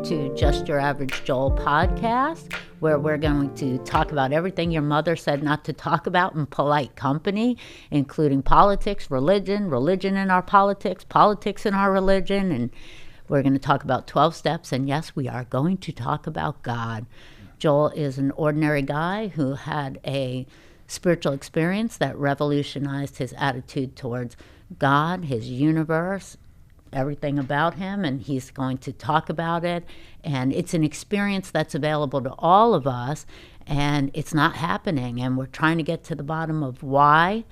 to Just Your Average Joel podcast, where we're going to talk about everything your mother said not to talk about in polite company, including politics, religion in our politics in our religion, and we're going to talk about 12 steps, and yes, we are going to talk about God. Joel is an ordinary guy who had a spiritual experience that revolutionized his attitude towards God, his universe, everything about him, and he's going to talk about it. And it's an experience that's available to all of us, and it's not happening, and we're trying to get to the bottom of why.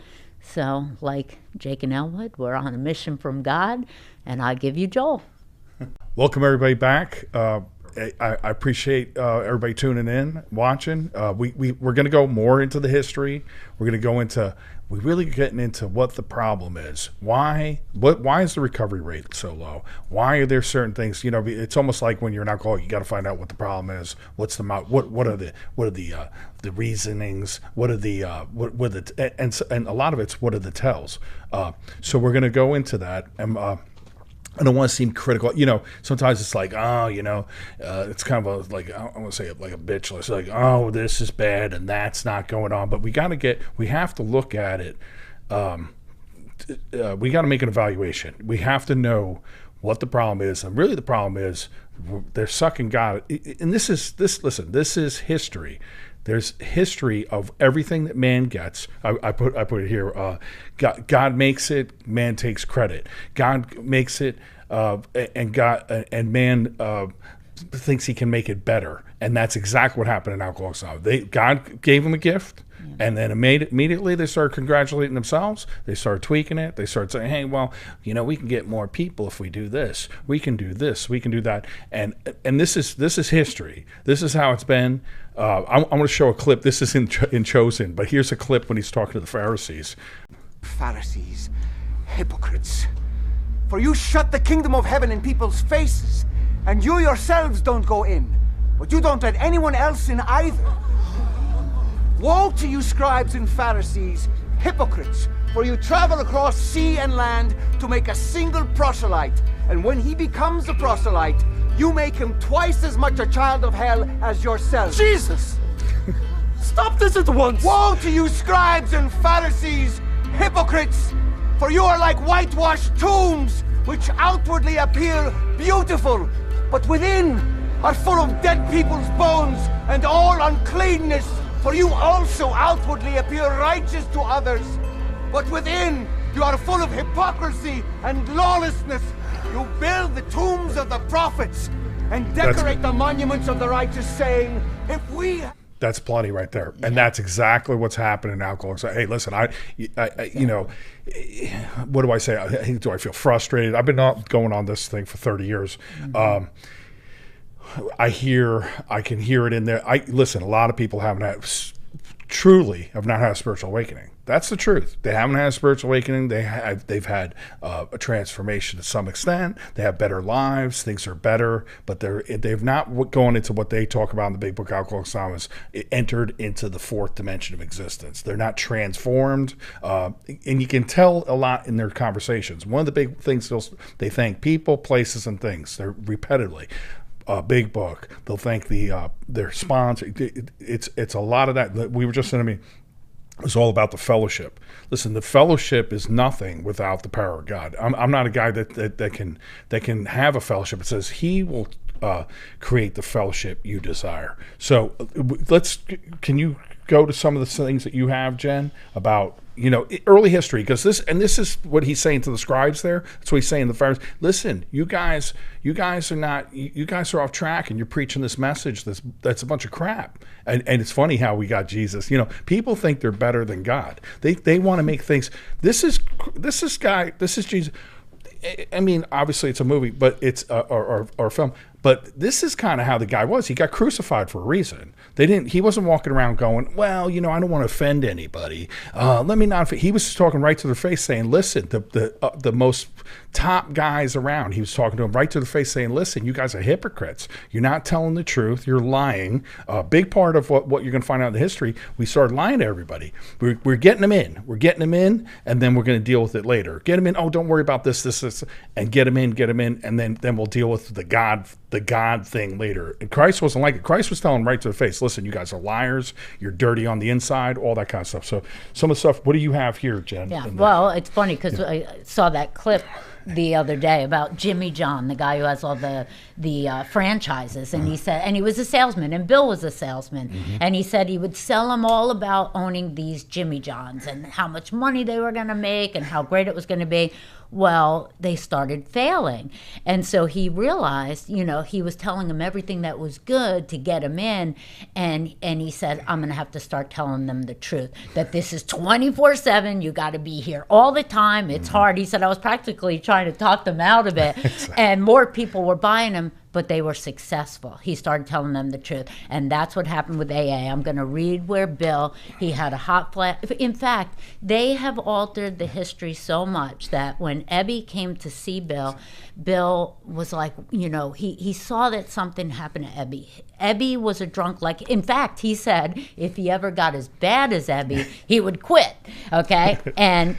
So, like Jake and Elwood, we're on a mission from God, and I give you Joel. Welcome everybody back. I appreciate everybody tuning in, watching. We're going to go more into the history. We're going to go into, we're really getting into what the problem is. Why is the recovery rate so low? Why are there certain things? You know, it's almost like when you're an alcoholic, you got to find out what the problem is. What are the reasonings? And a lot of it's what are the tells. So we're going to go into that. And I don't want to seem critical. You know, sometimes it's like, it's kind of I want to say it like a bitch list. Like, oh, this is bad and that's not going on. But we have to look at it. We got to make an evaluation. We have to know what the problem is. And really the problem is they're sucking God. And this is history. There's history of everything that man gets. I put it here. God makes it, man takes credit. God makes it, and man thinks he can make it better. And that's exactly what happened in Alcoholics Anonymous. God gave them a gift, and then immediately they started congratulating themselves. They started tweaking it. They started saying, hey, well, you know, we can get more people if we do this. We can do this. We can do that. And this is history. This is how it's been. I'm going to show a clip. This is in Chosen, but here's a clip when he's talking to the Pharisees. Pharisees, hypocrites, for you shut the kingdom of heaven in people's faces, and you yourselves don't go in, but you don't let anyone else in either. Woe to you, scribes and Pharisees, hypocrites, for you travel across sea and land to make a single proselyte, and when he becomes a proselyte, you make him twice as much a child of hell as yourself. Jesus! Stop this at once! Woe to you, scribes and Pharisees, hypocrites! For you are like whitewashed tombs, which outwardly appear beautiful, but within are full of dead people's bones and all uncleanness. For you also outwardly appear righteous to others, but within you are full of hypocrisy and lawlessness. You build the tombs of the prophets and decorate the monuments of the righteous, saying, if we... That's plenty right there. And that's exactly what's happening in Alcoholics. Hey, listen, I you know, what do I say? Do I feel frustrated? I've been going on this thing for 30 years. Mm-hmm. I can hear it in there. Listen, a lot of people have not had a spiritual awakening. That's the truth. They haven't had a spiritual awakening. They've had a transformation to some extent. They have better lives. Things are better, but they've not gone into what they talk about in the Big Book, Alcoholics Anonymous, entered into the fourth dimension of existence. They're not transformed, and you can tell a lot in their conversations. One of the big things they thank people, places, and things. They're repetitively. Big Book. They'll thank their sponsor. It's a lot of that. We were just in a meeting. It's all about the fellowship. Listen, the fellowship is nothing without the power of God. I'm not a guy that can have a fellowship. It says He will create the fellowship you desire. So can you go to some of the things that you have, Jen, about early history? Because this is what he's saying to the scribes there. That's what he's saying to the Pharisees. Listen, you guys are off track, and you're preaching this message that's a bunch of crap. And it's funny how we got Jesus. People think they're better than God. They want to make things. This is Jesus. I mean, obviously it's a movie, but it's or a film. But this is kind of how the guy was. He got crucified for a reason. He wasn't walking around going, well, I don't want to offend anybody. Let me not. He was talking right to their face, saying, listen, the most top guys around. He was talking to them right to their face, saying, listen, you guys are hypocrites. You're not telling the truth. You're lying. A big part of what you're going to find out in the history, we started lying to everybody. We're getting them in. We're getting them in, and then we're going to deal with it later. Get them in. Oh, don't worry about this, and get them in, and then we'll deal with the God the God thing later. And Christ wasn't like it. Christ was telling right to the face, listen, you guys are liars, you're dirty on the inside, all that kind of stuff. So some of the stuff, what do you have here, Jen? Yeah, well, it's funny because I saw that clip the other day about Jimmy John, the guy who has all the franchises, and he said, and he was a salesman, and Bill was a salesman, and he said he would sell them all about owning these Jimmy Johns and how much money they were going to make and how great it was going to be. Well, they started failing. And so he realized, he was telling them everything that was good to get them in. And he said, I'm going to have to start telling them the truth, that this is 24/7. You got to be here all the time. It's hard. He said, I was practically trying to talk them out of it. And more people were buying them, but they were successful. He started telling them the truth. And that's what happened with AA. I'm going to read where Bill, he had a hot flash. In fact, they have altered the history so much that when Ebby came to see Bill, Bill was like, he saw that something happened to Ebby. Ebby was a drunk. In fact, he said if he ever got as bad as Ebby, he would quit. Okay? and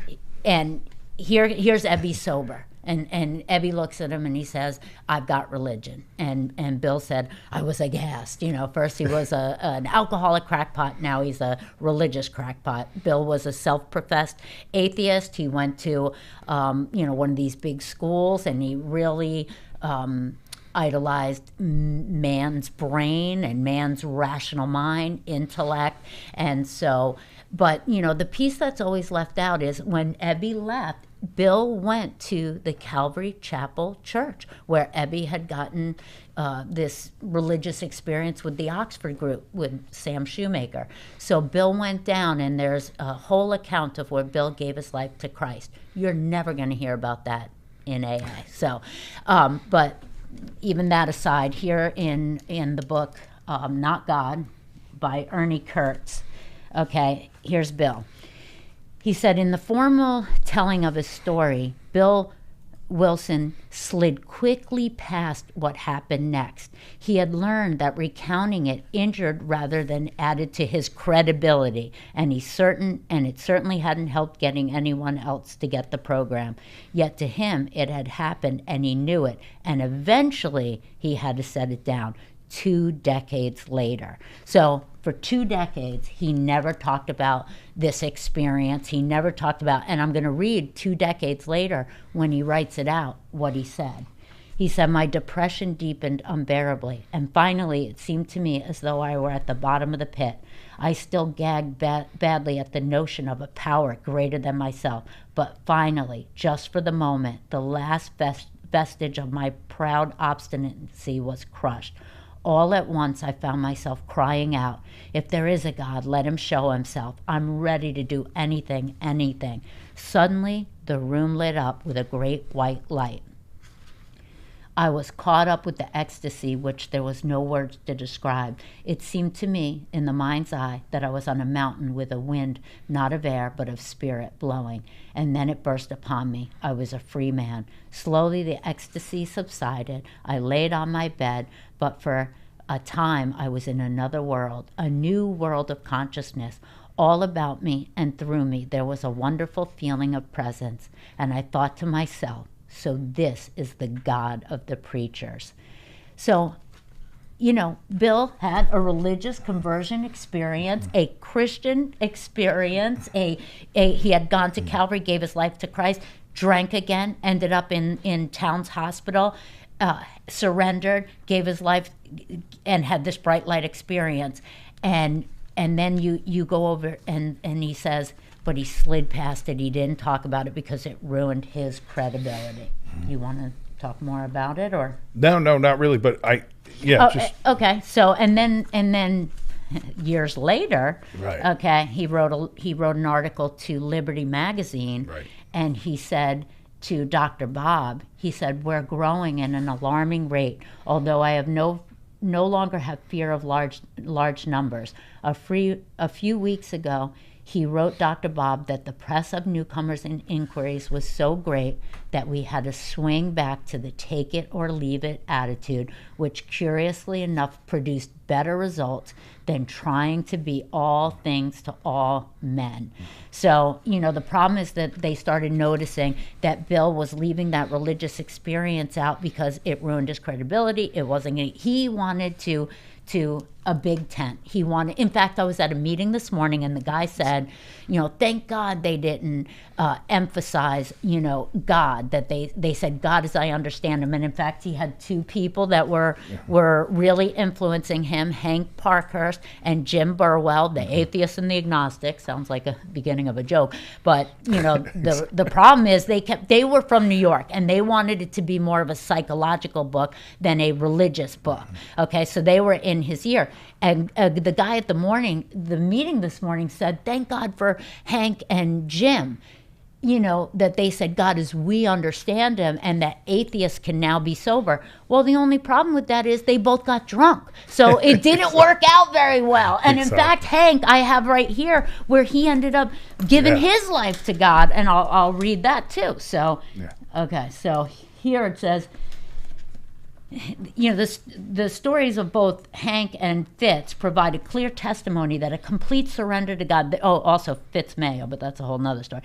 here's Ebby sober. And Ebby looks at him and he says, I've got religion. And Bill said, I was aghast. First he was an alcoholic crackpot. Now he's a religious crackpot. Bill was a self-professed atheist. He went to, one of these big schools, and he really idolized man's brain and man's rational mind, intellect. And so, but, the piece that's always left out is when Ebby left, Bill went to the Calvary Chapel Church, where Ebby had gotten this religious experience with the Oxford group, with Sam Shoemaker. So Bill went down, and there's a whole account of where Bill gave his life to Christ. You're never going to hear about that in AA. So, but even that aside, here in the book, Not God, by Ernie Kurtz, okay, here's Bill. He said, in the formal telling of his story, Bill Wilson slid quickly past what happened next. He had learned that recounting it injured rather than added to his credibility, and it certainly hadn't helped getting anyone else to get the program. Yet to him, it had happened, and he knew it, and eventually he had to set it down 2 decades later. So for 2 decades, he never talked about this experience. He never talked about, and I'm going to read 2 decades later when he writes it out, what he said. He said, my depression deepened unbearably, and finally it seemed to me as though I were at the bottom of the pit. I still gagged badly at the notion of a power greater than myself, but finally, just for the moment, the last vestige of my proud obstinacy was crushed. All at once, I found myself crying out, if there is a God, let him show himself. I'm ready to do anything, anything. Suddenly, the room lit up with a great white light. I was caught up with the ecstasy which there was no words to describe. It seemed to me, in the mind's eye, that I was on a mountain with a wind, not of air, but of spirit, blowing. And then it burst upon me. I was a free man. Slowly the ecstasy subsided. I laid on my bed, but for a time I was in another world, a new world of consciousness. All about me and through me there was a wonderful feeling of presence, and I thought to myself, so this is the God of the preachers. So, Bill had a religious conversion experience, a Christian experience, he had gone to Calvary, gave his life to Christ, drank again, ended up in Towns Hospital, surrendered, gave his life, and had this bright light experience. And then you go over and he says, but he slid past it. He didn't talk about it because it ruined his credibility. You want to talk more about it, or? No, not really. But okay. So and then years later, right. Okay, he wrote an article to Liberty Magazine, right. And he said to Dr. Bob, he said, we're growing at an alarming rate. Although I have no longer have fear of large numbers. A few weeks ago, He wrote Dr. Bob that the press of newcomers and inquiries was so great that we had to swing back to the take it or leave it attitude, which curiously enough produced better results than trying to be all things to all men. So, the problem is that they started noticing that Bill was leaving that religious experience out because it ruined his credibility. It wasn't, he wanted to a big tent. He wanted, in fact, I was at a meeting this morning and the guy said, thank God they didn't emphasize, God, that they said God as I understand him. And in fact, he had two people that were really influencing him, Hank Parkhurst and Jim Burwell, the atheist and the agnostic. Sounds like a beginning of a joke. But, the problem is they were from New York and they wanted it to be more of a psychological book than a religious book. Okay, so they were in his ear. And the guy at the meeting this morning said, thank God for Hank and Jim, that they said God as we understand him and that atheists can now be sober. Well, the only problem with that is they both got drunk. So it didn't work out very well. And in fact, Hank, I have right here where he ended up giving his life to God. And I'll read that too. So, okay, so here it says, the stories of both Hank and Fitz provide a clear testimony that a complete surrender to God, also Fitz Mayo, but that's a whole nother story.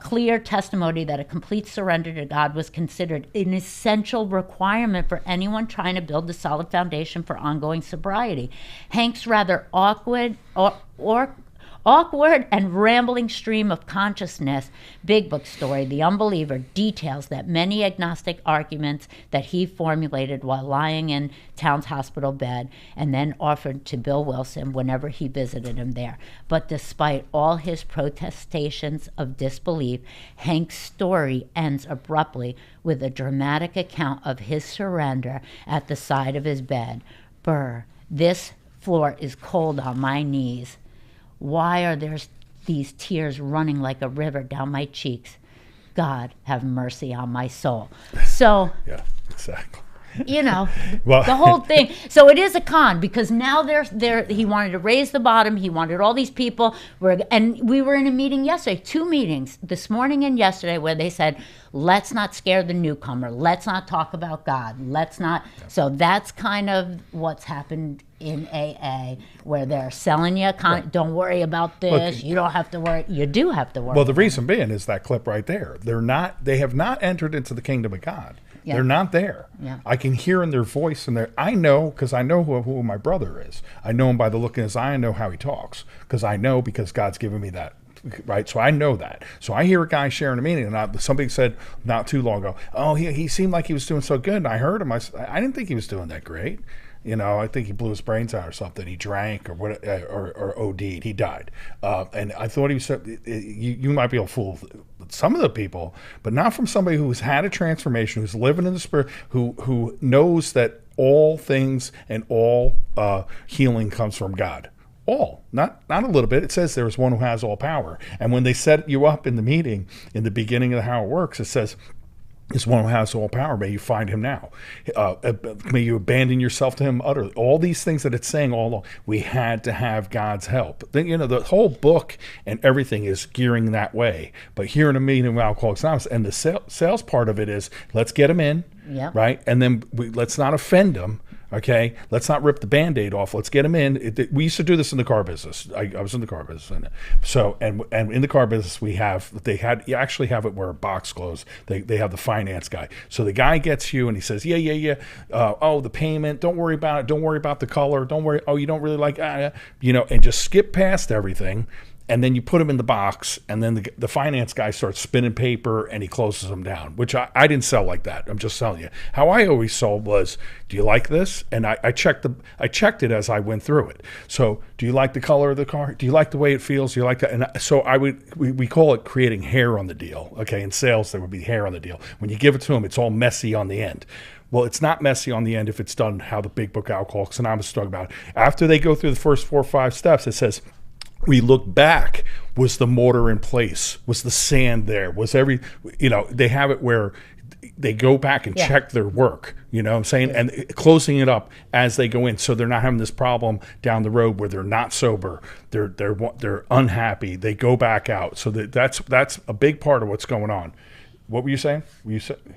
Clear testimony that a complete surrender to God was considered an essential requirement for anyone trying to build a solid foundation for ongoing sobriety. Hank's rather awkward and rambling stream of consciousness, Big Book story, The Unbeliever, details that many agnostic arguments that he formulated while lying in Town's hospital bed and then offered to Bill Wilson whenever he visited him there. But despite all his protestations of disbelief, Hank's story ends abruptly with a dramatic account of his surrender at the side of his bed. Burr, this floor is cold on my knees. Why are there these tears running like a river down my cheeks? God, have mercy on my soul. So, yeah, exactly. Well, the whole thing. So it is a con because now he wanted to raise the bottom. He wanted all these people. And we were in a meeting yesterday, 2 meetings, this morning and yesterday, where they said, let's not scare the newcomer. Let's not talk about God. Let's not. Yeah. So that's kind of what's happened in AA, where they're selling you, don't worry about this. Look, you don't have to worry. You do have to worry. Well, the reason being is that clip right there. They have not entered into the kingdom of God. Yeah. They're not there. Yeah. I can hear in their voice and I know, because I know who my brother is. I know him by the look in his eye. I know how he talks because God's given me that. Right, so I know that. So I hear a guy sharing a meeting, and somebody said not too long ago, "Oh, he seemed like he was doing so good." And I heard him. I didn't think he was doing that great. I think he blew his brains out or something. He drank or OD'd. He died. And I thought he said, you might be able to fool some of the people, but not from somebody who's had a transformation, who's living in the spirit, who knows that all things and all healing comes from God. All, not a little bit. It says there is one who has all power. And when they set you up in the meeting, in the beginning of how it works, it says, is one who has all power. May you find him now. May you abandon yourself to him utterly. All these things that it's saying all along, we had to have God's help. The whole book and everything is gearing that way. But here in a meeting of Alcoholics Anonymous, and the sales part of it is, let's get them in, right? And then let's not offend them. Okay, let's not rip the Band-Aid off. Let's get them in. We used to do this in the car business. I was in the car business, and in the car business you actually have it where a box closed. They have the finance guy. So the guy gets you and he says, yeah. The payment. Don't worry about it. Don't worry about the color. Don't worry. Oh, you don't really like, and just skip past everything. And then you put them in the box, and then the finance guy starts spinning paper, and he closes them down, which I didn't sell like that. I'm just telling you. How I always sold was, do you like this? And I checked it as I went through it. So, do you like the color of the car? Do you like the way it feels? Do you like that? And so we call it creating hair on the deal. Okay, in sales there would be hair on the deal. When you give it to them, it's all messy on the end. Well, it's not messy on the end if it's done how the Big Book Alcoholics Anonymous is talking about. After they go through the first 4 or 5 steps, it says, we look back, was the mortar in place? Was the sand there? Was they have it where they go back and check their work, you know what I'm saying? And closing it up as they go in, so they're not having this problem down the road where they're not sober, they're unhappy, they go back out. So that's a big part of what's going on. What were you saying?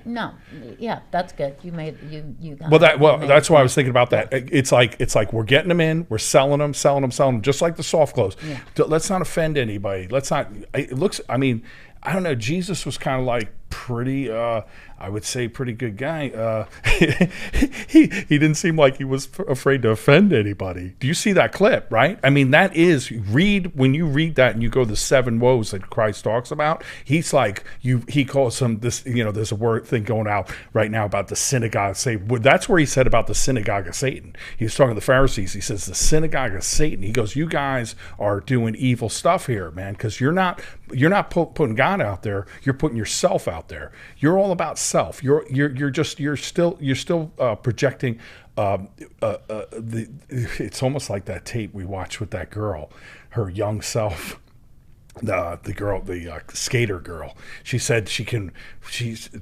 No, yeah, that's good. You got that's why I was thinking about that. It's like we're getting them in, we're selling them, just like the soft clothes. Yeah. Let's not offend anybody. Let's not. It looks. I mean, I don't know. Jesus was kind of like pretty. I would say pretty good guy. He didn't seem like he was afraid to offend anybody. Do you see that clip? Right? I mean, that is when you read that and you go the 7 woes that Christ talks about. He's like he calls them this. You know, there's a word thing going out right now about the synagogue of Satan. That's where he said about the synagogue of Satan. He was talking to the Pharisees. He says the synagogue of Satan. He goes, you guys are doing evil stuff here, man, because you're not putting God out there. You're putting yourself out there. You're all about self. You're still projecting. It's almost like that tape we watched with that girl, her young self. The skater girl. She said you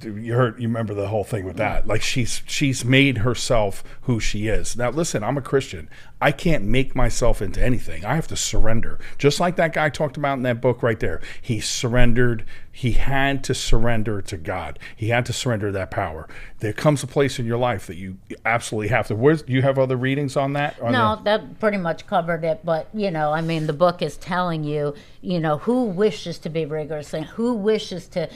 remember the whole thing with that. Like she's made herself who she is. Now listen, I'm a Christian. I can't make myself into anything. I have to surrender. Just like that guy talked about in that book right there. He surrendered. He had to surrender to God. He had to surrender that power. There comes a place in your life that you absolutely have to. Do you have other readings on that? No, that pretty much covered it. But, I mean, the book is telling you, who wishes to be rigorous and who wishes to,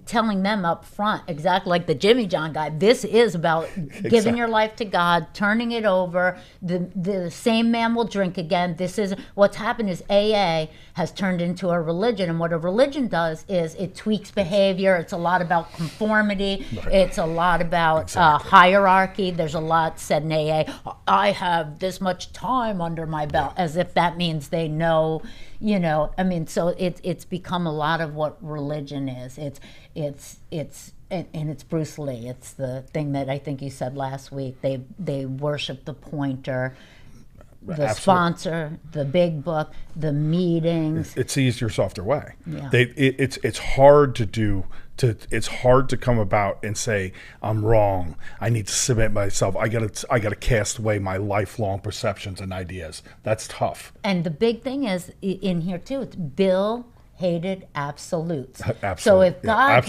telling them up front, exactly like the Jimmy John guy. This is about giving your life to God, turning it over. The same man will drink again. This is what's happened is AA has turned into a religion. And what a religion does is it tweaks behavior. It's a lot about conformity. Right. It's a lot about hierarchy. There's a lot said in AA. I have this much time under my belt, as if that means they know, I mean, so it's become a lot of what religion is. It's Bruce Lee. It's the thing that I think you said last week. They worship the pointer, the sponsor, the big book, the meetings. It's the easier, softer way. Yeah. It's hard to do. It's hard to come about and say I'm wrong. I need to submit myself. I gotta cast away my lifelong perceptions and ideas. That's tough. And the big thing is in here too. It's Bill hated absolutes. Absolutely. So if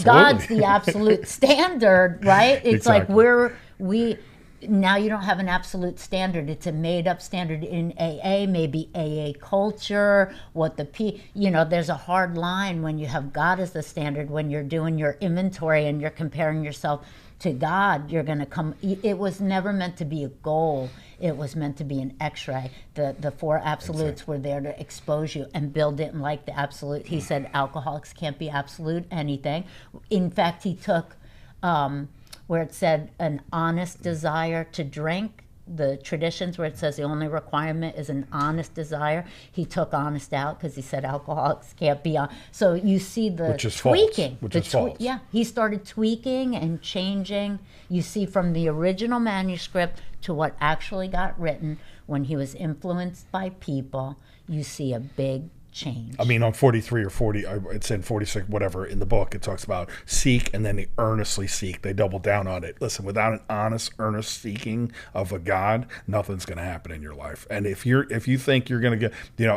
God's the absolute standard, right? It's exactly. Like now you don't have an absolute standard. It's a made-up standard in AA, maybe AA culture, there's a hard line when you have God as the standard. When you're doing your inventory and you're comparing yourself to God, you're going to come. It was never meant to be a goal. It was meant to be an x-ray. The 4 absolutes were there to expose you, and Bill didn't like the absolute. He said alcoholics can't be absolute anything. In fact, he took where it said an honest desire to drink, the traditions where it says the only requirement is an honest desire, he took honest out because he said alcoholics can't be on. So you see the tweaking. Which is false. Yeah, he started tweaking and changing. You see from the original manuscript to what actually got written, when he was influenced by people, you see a big change. I mean, on 43 or 40, it's in 46, whatever, in the book, it talks about seek, and then they earnestly seek. They double down on it. Listen, without an honest, earnest seeking of a God, nothing's going to happen in your life. And if you think you're going to get,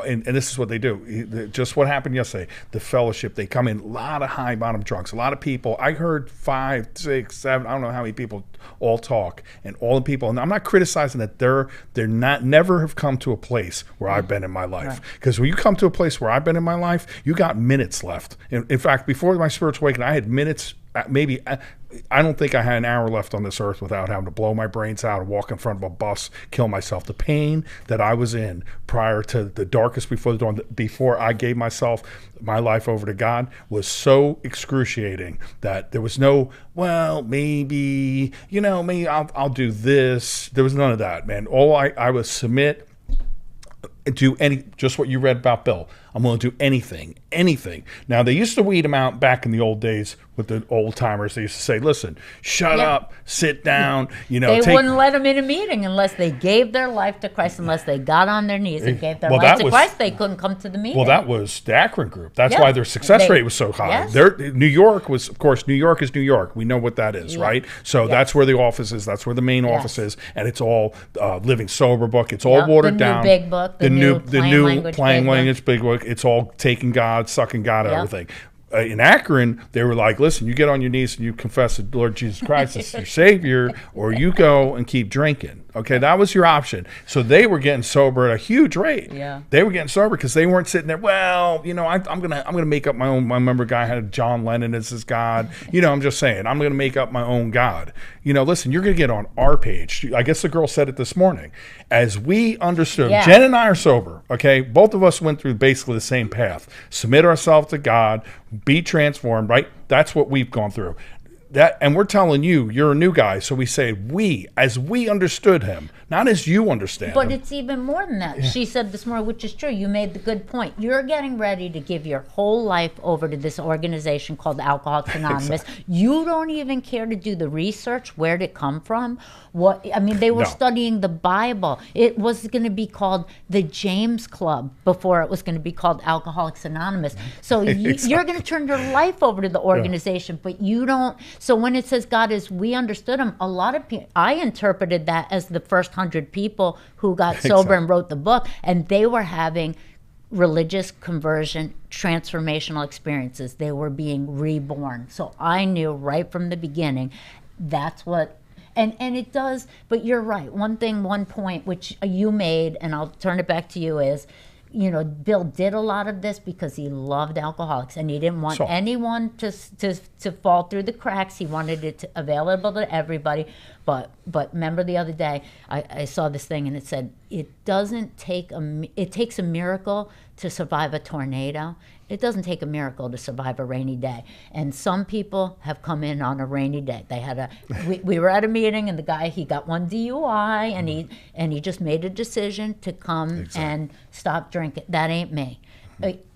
and this is what they do. Just what happened yesterday, the fellowship, they come in, a lot of high bottom drunks, a lot of people. I heard 5, 6, 7, I don't know how many people all talk, and all the people, and I'm not criticizing that they're never have come to a place where I've been in my life. Because when you come to a place where I've been in my life, you got minutes left. In fact, before my spiritual awakening, I had minutes, maybe, I don't think I had an hour left on this earth without having to blow my brains out, walk in front of a bus, kill myself. The pain that I was in prior to the darkest before the dawn, before I gave myself my life over to God, was so excruciating that there was no, well, maybe, maybe I'll do this. There was none of that, man. All I was submit, do just what you read about Bill. I'm going to do anything. Now, they used to weed them out back in the old days with the old timers. They used to say, listen, shut up, sit down, They wouldn't let them in a meeting unless they gave their life to Christ, unless they got on their knees and gave their life to Christ. They couldn't come to the meeting. Well, that was the Akron group. That's why their success rate was so high. Yes. New York was, of course, New York is New York. We know what that is, right? So that's where the office is. That's where the main office is. And it's all Living Sober book. It's all watered down. The new big book. The new plain language big book. It's all taking God, sucking God, everything. In Akron, they were like, listen, you get on your knees and you confess the Lord Jesus Christ as your Savior, or you go and keep drinking. Okay, that was your option. So they were getting sober at a huge rate. Yeah, they were getting sober because they weren't sitting there. Well, I'm gonna make up my own. I remember a guy had John Lennon as his God. I'm just saying, I'm gonna make up my own God. Listen, you're gonna get on our page. I guess the girl said it this morning. As we understood, Jen and I are sober. Okay, both of us went through basically the same path. Submit ourselves to God, be transformed. Right, that's what we've gone through. And we're telling you, you're a new guy. So we say, as we understood him, not as you understand him. But it's even more than that. She said this morning, which is true. You made the good point. You're getting ready to give your whole life over to this organization called Alcoholics Anonymous. Exactly. You don't even care to do the research. Where did it come from? They were studying the Bible. It was going to be called the James Club before it was going to be called Alcoholics Anonymous. So you're going to turn your life over to the organization, but you don't. So when it says God is, we understood him, a lot of people, I interpreted that as the first 100 people who got sober and wrote the book, and they were having religious conversion, transformational experiences. They were being reborn. So I knew right from the beginning that's what, and it does, but you're right. One point which you made, and I'll turn it back to you, is, Bill did a lot of this because he loved alcoholics and he didn't want anyone to fall through the cracks. He wanted it available to everybody. But remember the other day, I saw this thing and it said, it takes a miracle to survive a tornado. It doesn't take a miracle to survive a rainy day. And some people have come in on a rainy day. They had we were at a meeting and the guy, he got one DUI and he just made a decision to come and stop drinking. That ain't me.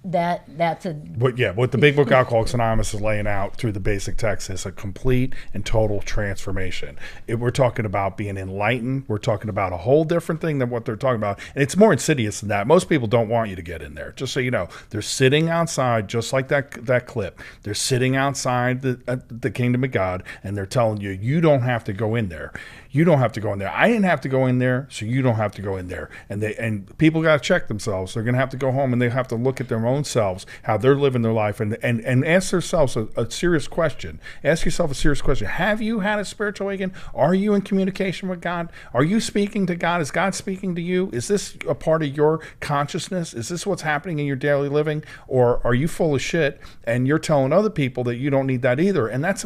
That's a... What the Big Book Alcoholics Anonymous is laying out through the basic text is a complete and total transformation. We're talking about being enlightened. We're talking about a whole different thing than what they're talking about. And it's more insidious than that. Most people don't want you to get in there. Just so you know, they're sitting outside, just like that clip. They're sitting outside the kingdom of God, and they're telling you, you don't have to go in there. You don't have to go in there. I didn't have to go in there, so you don't have to go in there. And people got to check themselves. They're going to have to go home and they have to look at their own selves, how they're living their life, and ask themselves a serious question. Ask yourself a serious question. Have you had a spiritual awakening? Are you in communication with God? Are you speaking to God? Is God speaking to you? Is this a part of your consciousness? Is this what's happening in your daily living? Or are you full of shit and you're telling other people that you don't need that either? And that's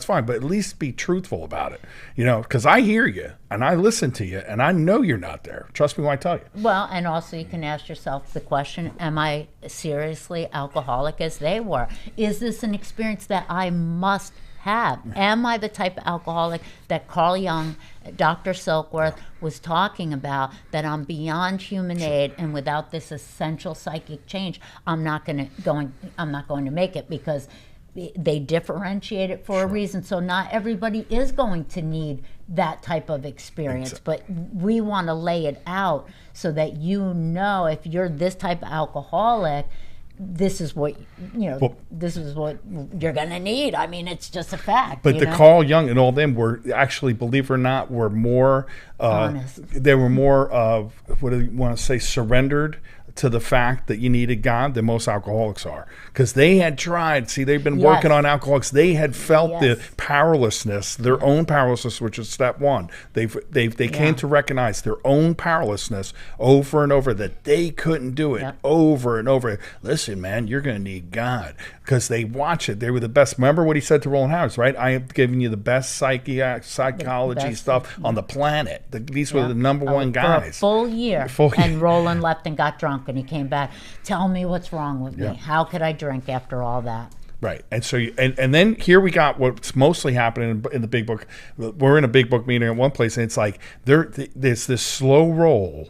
fine, but at least be truthful about it. Because I hear you and I listen to you and I know you're not there. Trust me when I tell you. Well, and also you can ask yourself the question, am I seriously alcoholic as they were? Is this an experience that I must have? Am I the type of alcoholic that Carl Jung, Dr. Silkworth was talking about, that I'm beyond human aid, and without this essential psychic change, I'm not going to make it, because they differentiate it for a reason. So not everybody is going to need that type of experience, but we want to lay it out so that if you're this type of alcoholic, this is what this is what you're going to need. I mean, it's just a fact. But Carl Jung and all them were actually, believe it or not, were more honest. They were more what do you want to say, surrendered to the fact that you needed God than most alcoholics are, because they had tried. See, they've been working on alcoholics. They had felt the powerlessness, their own powerlessness, which is step one. They came to recognize their own powerlessness over and over, that they couldn't do it over and over. Listen, man, you're going to need God, because they watch it. They were the best. Remember what he said to Roland Harris, right? I have given you the best psychology stuff on the planet. These were the number one guys. For a full year. And Roland left and got drunk. And he came back, tell me what's wrong with me. How could I drink after all that? Right. And so, and then here we got what's mostly happening in the big book. We're in a big book meeting at one place, and it's like there's this slow roll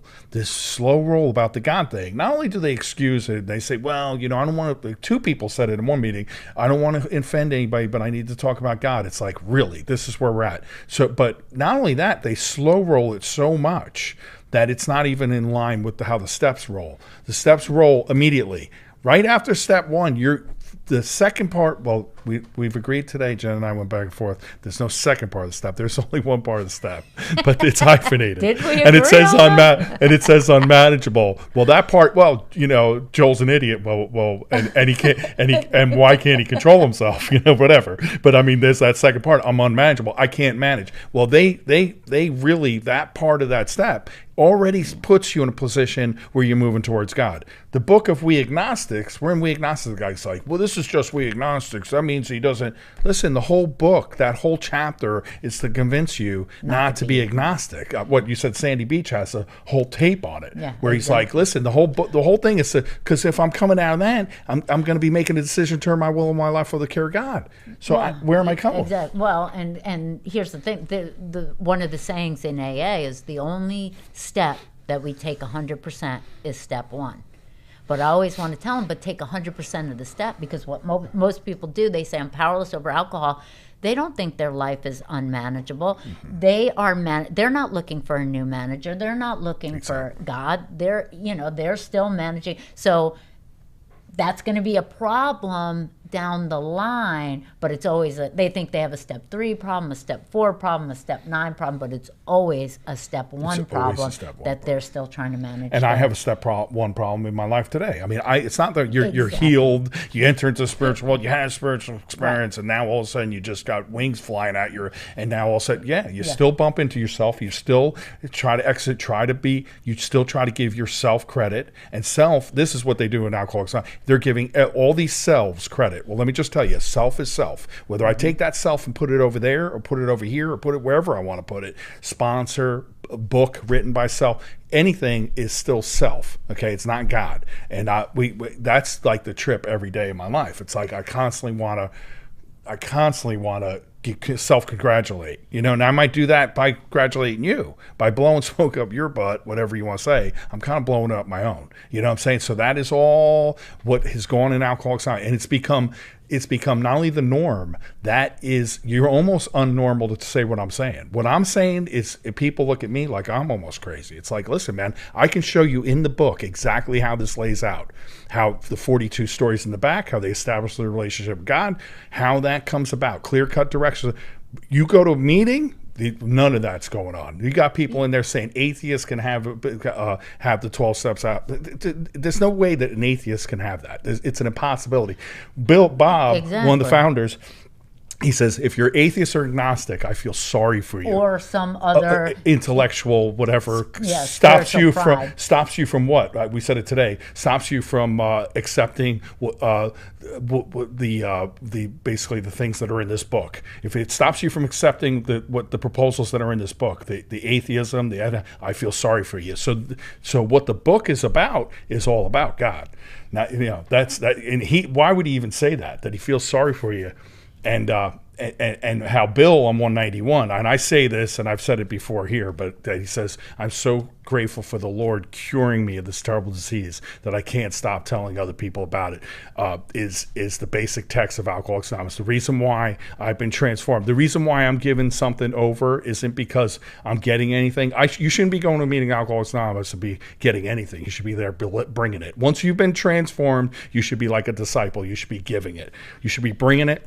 about the God thing. Not only do they excuse it, they say, well, I don't want to, two people said it in one meeting, I don't want to offend anybody, but I need to talk about God. It's like, really, this is where we're at. So, but not only that, they slow roll it so much that it's not even in line with how the steps roll. The steps roll immediately. Right after step one, the second part, well, we've agreed today, Jen and I went back and forth. There's no second part of the step. There's only one part of the step, but it's hyphenated. Did we agree and it says on that? And it says unmanageable. Well, that part, Joel's an idiot. Well, and he can't, and why can't he control himself? Whatever. But I mean, there's that second part. I'm unmanageable. I can't manage. Well, they really, that part of that step already puts you in a position where you're moving towards God. The book of We Agnostics, we're in We Agnostics, the guy's like, well, this is just We Agnostics. That means he doesn't. Listen, the whole book, that whole chapter is to convince you not to be agnostic. What you said, Sandy Beach has a whole tape on it where he's like, listen, the whole thing is because if I'm coming out of that, I'm going to be making a decision to turn my will and my life for the care of God. So where am I coming? Exactly. Well, and here's the thing. The one of the sayings in AA is the only step that we take 100% is step one. But I always want to tell them, but take 100% of the step, because what most people do, they say, I'm powerless over alcohol. They don't think their life is unmanageable. Mm-hmm. They're not looking for a new manager. They're not looking for God. They're still managing. So that's going to be a problem down the line, but it's always they think they have a step 3 problem, a step 4 problem, a step 9 problem, but it's always a step 1 problem that they're still trying to manage. And I have a step 1 problem in my life today. I mean, it's not that you're healed, you enter into the spiritual world, you had a spiritual experience, and now all of a sudden you just got wings flying at you, and now all of a sudden, you still bump into yourself, you still try to exit, you still try to give yourself credit, and this is what they do in Alcoholics Anonymous. They're giving all these selves credit. Well, let me just tell you, self is self. Whether I take that self and put it over there or put it over here or put it wherever I want to put it, sponsor, a book written by self, anything is still self, okay? It's not God. And that's like the trip every day in my life. It's like I constantly want to self-congratulate, and I might do that by congratulating you, by blowing smoke up your butt, whatever you want to say. I'm kind of blowing up my own, you know what I'm saying? So that is all what has gone in Alcoholics Anonymous, and it's become not only the norm, you're almost unnormal to say what I'm saying. What I'm saying is, if people look at me like I'm almost crazy. It's like, listen, man, I can show you in the book exactly how this lays out, how the 42 stories in the back, how they establish the relationship with God, how that comes about, clear-cut directions. You go to a meeting, none of that's going on. You got people in there saying atheists can have the 12 steps out. There's no way that an atheist can have that. It's an impossibility. Bob, one of the founders, he says, if you're atheist or agnostic, I feel sorry for you. Or some other intellectual whatever stops you from what? We said it today. Stops you from accepting basically the things that are in this book. If it stops you from accepting the proposals that are in this book, the atheism, I feel sorry for you. So what the book is about is all about God. Now, that's that. And why would he even say that he feels sorry for you? And how Bill on 191, and I say this, and I've said it before here, but he says, I'm so grateful for the Lord curing me of this terrible disease that I can't stop telling other people about it, is the basic text of Alcoholics Anonymous. The reason why I've been transformed, the reason why I'm giving something over isn't because I'm getting anything. You shouldn't be going to a meeting of Alcoholics Anonymous to be getting anything. You should be there bringing it. Once you've been transformed, you should be like a disciple. You should be giving it. You should be bringing it,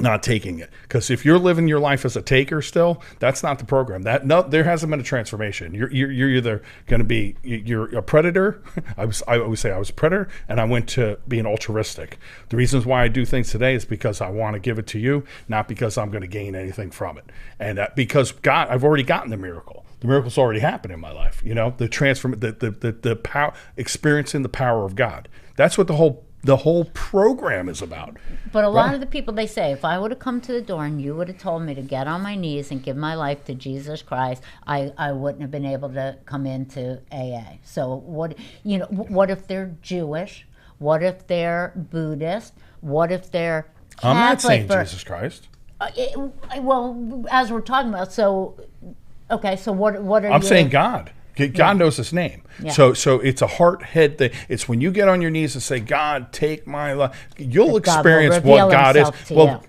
not taking it. Because if you're living your life as a taker still, that's not the program. There hasn't been a transformation. You're either going to be, you're a predator. I always say I was a predator, and I went to being altruistic. The reasons why I do things today is because I want to give it to you, not because I'm going to gain anything from it. And because God, I've already gotten the miracle. The miracle's already happened in my life. The power, experiencing the power of God. That's what the whole program is about. But a lot of the people, they say, if I would have come to the door and you would have told me to get on my knees and give my life to Jesus Christ, I wouldn't have been able to come into AA. So what if they're Jewish? What if they're Buddhist? What if they're I'm not saying for, Jesus Christ. Well, as we're talking about, so what are I'm saying God. God knows his name. Yeah. So it's a heart-head thing. It's when you get on your knees and say, God, take my life, you'll experience what God is. Well,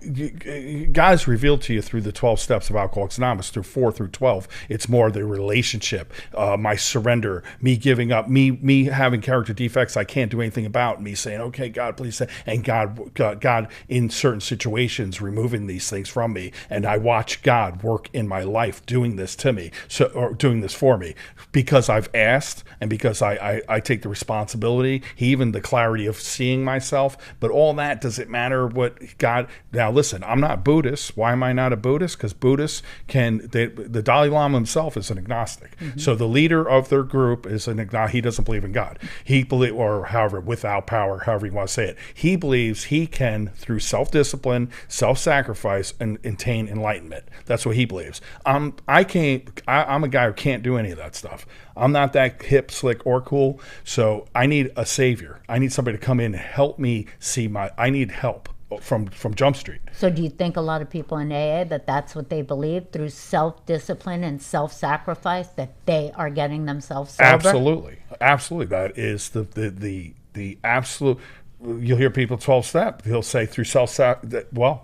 God is revealed to you through the 12 steps of Alcoholics Anonymous, through 4 through 12. It's more the relationship, my surrender, me giving up, me having character defects I can't do anything about, me saying, okay, God, please say, and God in certain situations removing these things from me, and I watch God work in my life doing this to me, or doing this for me, because I've asked and because I take the responsibility, even the clarity of seeing myself. But all that, does it matter what God... Now listen, I'm not Buddhist. Why am I not a Buddhist? Because Buddhists the Dalai Lama himself is an agnostic. Mm-hmm. So the leader of their group is an agnostic. He doesn't believe in God. Or however, without power, however you want to say it. He believes he can, through self-discipline, self-sacrifice, and attain enlightenment. That's what he believes. I'm a guy who can't do any of that stuff. I'm not that hip, slick, or cool. So I need a savior. I need somebody to come in and help me see I need help from Jump Street. So do you think a lot of people in AA that's what they believe, through self-discipline and self-sacrifice, that they are getting themselves sober? Absolutely. That is the absolute... You'll hear people 12-step. He'll say through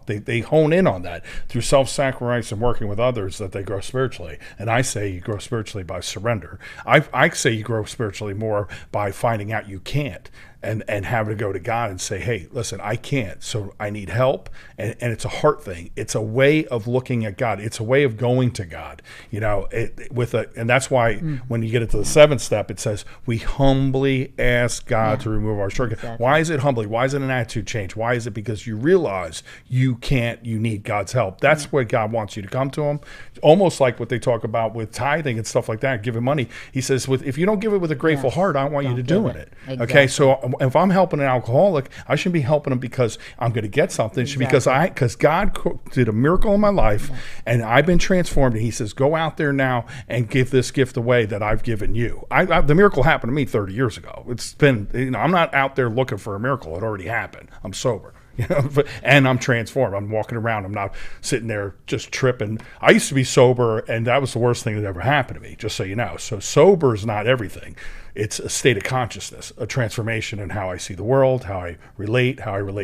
they hone in on that. Through self-sacrifice and working with others that they grow spiritually. And I say you grow spiritually by surrender. I say you grow spiritually more by finding out you can't. And having to go to God and say, hey, listen, I can't, so I need help. And it's a heart thing. It's a way of looking at God. It's a way of going to God. And that's why when you get into the 7th step, it says, we humbly ask God to remove our shortcomings. Exactly. Why is it humbly? Why is it an attitude change? Why is it because you realize you need God's help? That's where God wants you to come to him. Almost like what they talk about with tithing and stuff like that, giving money. He says, if you don't give it with a grateful heart, I don't want you to doing it. Exactly. Okay, so if I'm helping an alcoholic, I shouldn't be helping him because I'm going to get something. It should be because God did a miracle in my life, and I've been transformed. And he says, go out there now and give this gift away that I've given you. The miracle happened to me 30 years ago. It's been, I'm not out there looking for a miracle. It already happened. I'm sober. And I'm transformed. I'm walking around. I'm not sitting there just tripping. I used to be sober, and that was the worst thing that ever happened to me, just so you know. So sober is not everything. It's a state of consciousness, a transformation in how I see the world, how I relate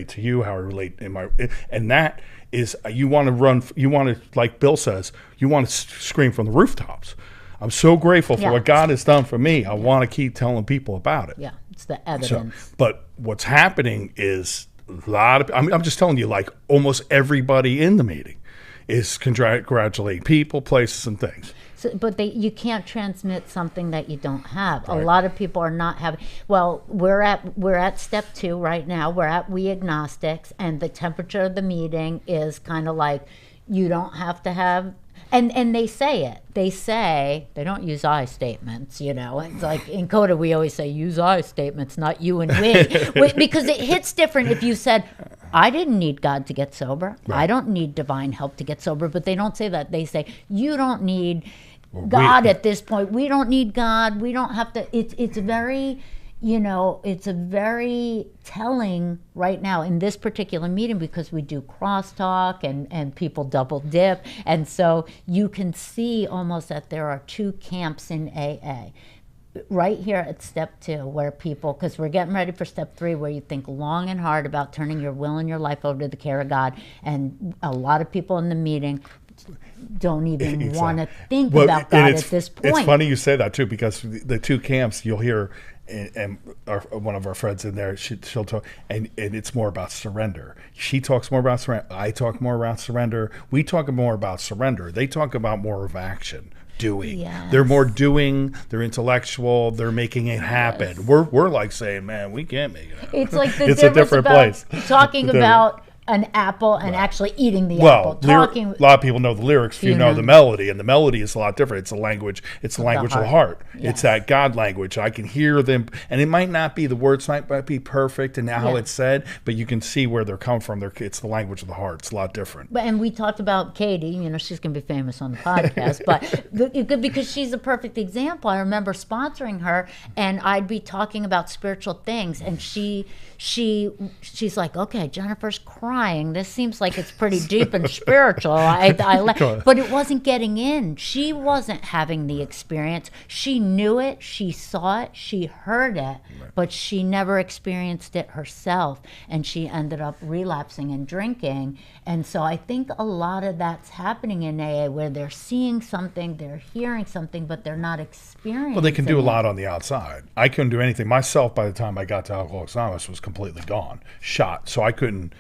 to you, how I relate and that is, you want to, like Bill says, you want to scream from the rooftops. I'm so grateful for what God has done for me. I want to keep telling people about it. Yeah, it's the evidence. But what's happening is a lot of, I'm just telling you, like almost everybody in the meeting is congratulating people, places, and things. So, but you can't transmit something that you don't have. Right. A lot of people are not having. Well, we're at step 2 right now. We're at We Agnostics, and the temperature of the meeting is kind of like, you don't have to have. And they say it. They say, they don't use I statements, It's like in Coda, we always say, use I statements, not you and we. Because it hits different if you said, I didn't need God to get sober. Right. I don't need divine help to get sober. But they don't say that. They say, you don't need God at this point. We don't need God. We don't have to. It's very... it's a very telling right now in this particular meeting, because we do crosstalk and people double dip. And so you can see almost that there are 2 camps in AA. Right here at step 2, where people, because we're getting ready for step 3, where you think long and hard about turning your will and your life over to the care of God. And a lot of people in the meeting don't even want to think about God at this point. It's funny you say that too, because the 2 camps you'll hear, and one of our friends in there, she'll talk, and it's more about surrender. She talks more about surrender. I talk more about surrender. We talk more about surrender. They talk about more of action. Doing. Yes. They're more doing, they're intellectual, they're making it happen. Yes. We're like saying, man, we can't make it happen. It's like the it's difference a different about place. Talking about an apple and actually eating the apple. A lot of people know the lyrics, few know the melody, and the melody is a lot different. It's a language. It's the language of the heart. Yes. It's that God language. I can hear them, and it might not be, the words might be perfect and how it's said, but you can see where they're coming from. It's the language of the heart. It's a lot different. And we talked about Katie. She's going to be famous on the podcast, but because she's a perfect example. I remember sponsoring her, and I'd be talking about spiritual things, and she's like, okay, Jennifer's crying. trying. This seems like it's pretty deep and spiritual. But it wasn't getting in. She wasn't having the experience. She knew it. She saw it. She heard it. But she never experienced it herself. And she ended up relapsing and drinking. And so I think a lot of that's happening in AA, where they're seeing something, they're hearing something, but they're not experiencing. Well, they can do a lot on the outside. I couldn't do anything myself. By the time I got to Alcoholics Anonymous, was completely gone, shot. So I couldn't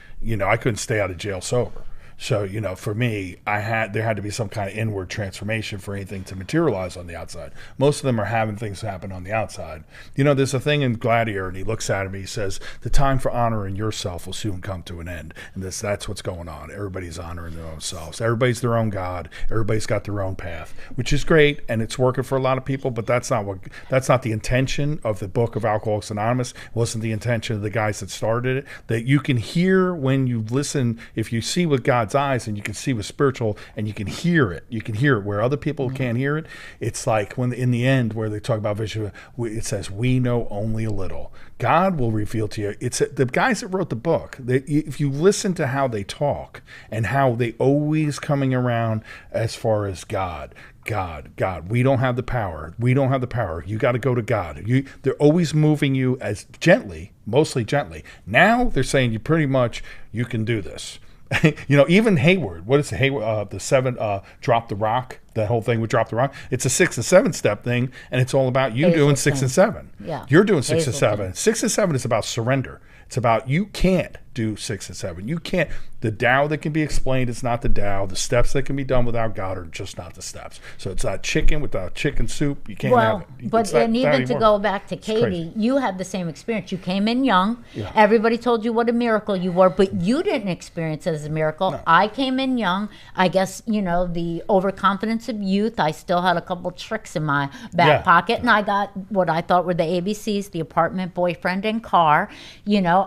stay out of jail sober. So, for me, there had to be some kind of inward transformation for anything to materialize on the outside. Most of them are having things happen on the outside. There's a thing in Gladiator, and he looks at him, he says, the time for honoring yourself will soon come to an end. And that's what's going on. Everybody's honoring their own selves. Everybody's their own God. Everybody's got their own path, which is great, and it's working for a lot of people, but that's not the intention of the book of Alcoholics Anonymous. It wasn't the intention of the guys that started it. That you can hear when you listen, if you see with God's eyes, and you can see with spiritual, and you can hear it where other people can't hear it. It's like when in the end where they talk about vision, it says we know only a little. God will reveal to you. It's the guys that wrote the book. If you listen to how they talk and how they always coming around as far as God, we don't have the power. You got to go to God. They're always moving you as gently, mostly gently. Now they're saying you can do this. Even Hayward, what is it? Hayward, the 7, drop the rock, that whole thing with drop the rock. It's a 6 and 7 step thing, and it's all about you doing 6 and 7. Yeah. You're doing 6 and 7. 6 and 7 is about surrender. It's about you can't do 6 and 7. You can't. The Tao that can be explained is not the Tao. The steps that can be done without God are just not the steps. So it's not chicken without chicken soup. You can't have it. But even to go back to Katie, you had the same experience. You came in young. Yeah. Everybody told you what a miracle you were, but you didn't experience it as a miracle. No. I came in young. I guess, the overconfidence of youth. I still had a couple tricks in my back pocket, and I got what I thought were the ABCs, the apartment, boyfriend, and car.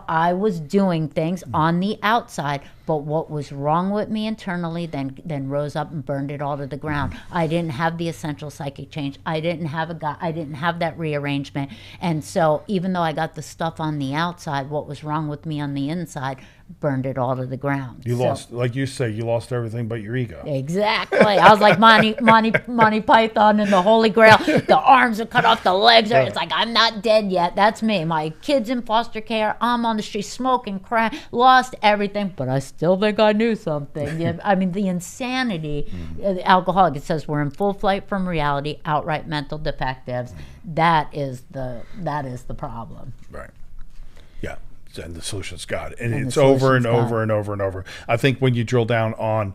I was doing things on the outside. But what was wrong with me internally then rose up and burned it all to the ground. I didn't have the essential psychic change. I didn't have a God. I didn't have that rearrangement. And so even though I got the stuff on the outside, what was wrong with me on the inside burned it all to the ground. You lost, like you say, you lost everything but your ego. Exactly. I was like Monty Python and the Holy Grail. The arms are cut off, the legs are. It's like, I'm not dead yet. That's me. My kids in foster care. I'm on the street smoking crack. Lost everything, but I still think I knew something. I mean, the insanity. The alcoholic. It says we're in full flight from reality. Outright mental defectives. That is the problem. Right. Yeah. And the solution's God. And it's over and over and over and over. I think when you drill down on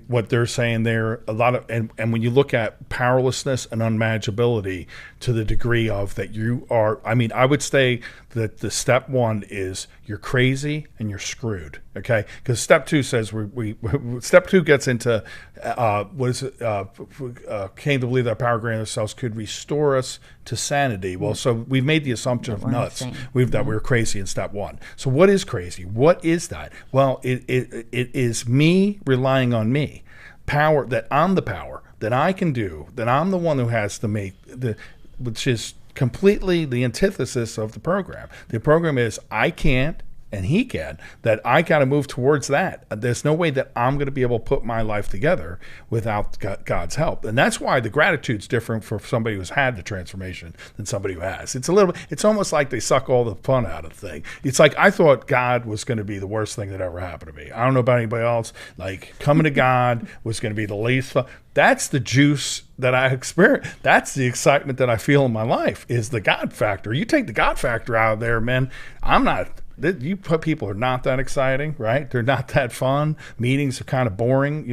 what they're saying there, a lot of, and when you look at powerlessness and unmanageability to the degree of that you are, I would say that the step 1 is you're crazy and you're screwed. Okay. Because step 2 says step 2 gets into, came to believe that power greater than ourselves could restore us to sanity. Well, so we've made the assumption of nuts. That we're crazy in step 1. So what is crazy? What is that? Well, it is me relying on me. Power, that I'm the power, that I can do, that I'm the one who has to make which is completely the antithesis of the program. The program is I can't and he can, that I got to move towards that. There's no way that I'm going to be able to put my life together without God's help. And that's why the gratitude's different for somebody who's had the transformation than somebody who has. It's almost like they suck all the fun out of the thing. It's like I thought God was going to be the worst thing that ever happened to me. I don't know about anybody else. Like coming to God was going to be the least fun. That's the juice that I experience. That's the excitement that I feel in my life is the God factor. You take the God factor out of there, man. People are not that exciting, right? They're not that fun. Meetings are kind of boring.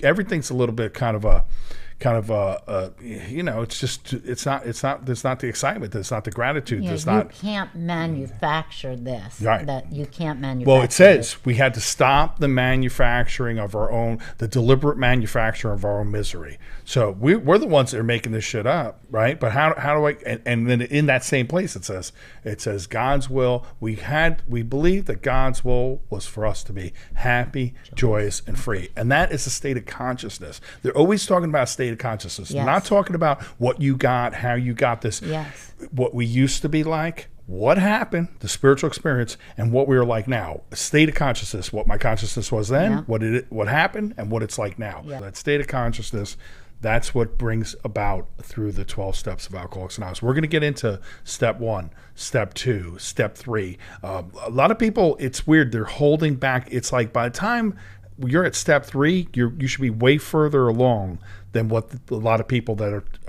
Everything's a little bit it's not the excitement. It's not the gratitude. You can't manufacture this. Right. That you can't manufacture. Well, it says we had to stop the manufacturing of the deliberate manufacture of our own misery. So we're the ones that are making this shit up, right? But how do I? And then in that same place it says God's will. We believe that God's will was for us to be happy, joyous, and free, and that is a state of consciousness. They're always talking about a state of consciousness. Yes. They're not talking about what you got, how you got this. Yes. What we used to be like, what happened, the spiritual experience, and what we are like now. A state of consciousness, what my consciousness was then, what happened, and what it's like now. Yeah. That state of consciousness, that's what brings about through the 12 steps of Alcoholics Anonymous. We're going to get into step 1, step 2, step 3. A lot of people, it's weird, they're holding back. It's like by the time you're at step 3, you should be way further along than what a lot of people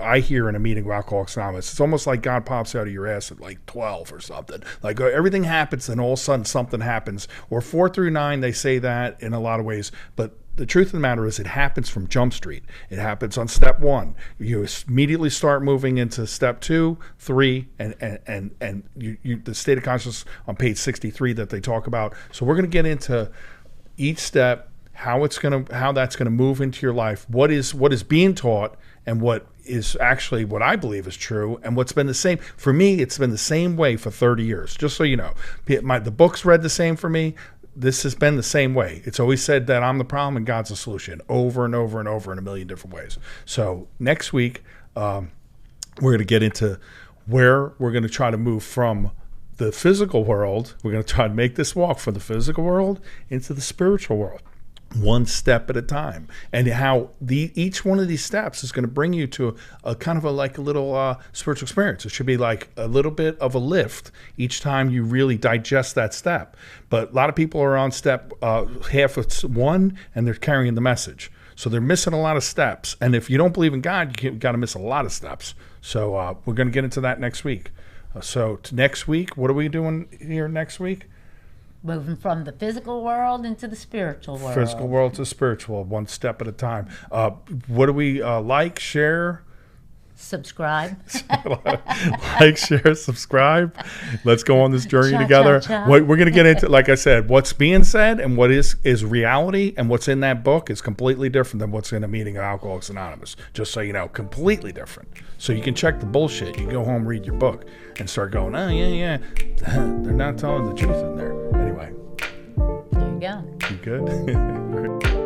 I hear in a meeting with Alcoholics Anonymous. It's almost like God pops out of your ass at like 12 or something. Like everything happens and all of a sudden something happens. Or 4 through 9, they say that in a lot of ways. But the truth of the matter is it happens from Jump Street. It happens on step 1. You immediately start moving into step 2, 3, and you the state of consciousness on page 63 that they talk about. So we're going to get into each step, how that's going to move into your life, what is being taught, and what is actually what I believe is true, and what's been the same for me. It's been the same way for 30 years. Just so you know, the books read the same for me. This has been the same way. It's always said that I'm the problem and God's the solution, over and over and over in a million different ways. So next week, we're going to get into where we're going to try to move from the physical world. We're going to try to make this walk from the physical world into the spiritual world, one step at a time, and how each one of these steps is going to bring you to a kind of a little spiritual experience. It should be like a little bit of a lift each time you really digest that step. But a lot of people are on step half of 1 and they're carrying the message, so they're missing a lot of steps. And if you don't believe in God, you got to miss a lot of steps. So we're going to get into that next week. So next week, what are we doing here next week? Moving from the physical world into the spiritual world. Physical world to spiritual, one step at a time. What do we like, share? Subscribe. Like, share, subscribe. Let's go on this journey together. We're going to get into, like I said, what's being said and what is reality, and what's in that book is completely different than what's in a meeting of Alcoholics Anonymous. Just so you know, completely different. So you can check the bullshit. You can go home, read your book, and start going, oh, yeah. They're not telling the truth in there. Anyway. There you go. You good?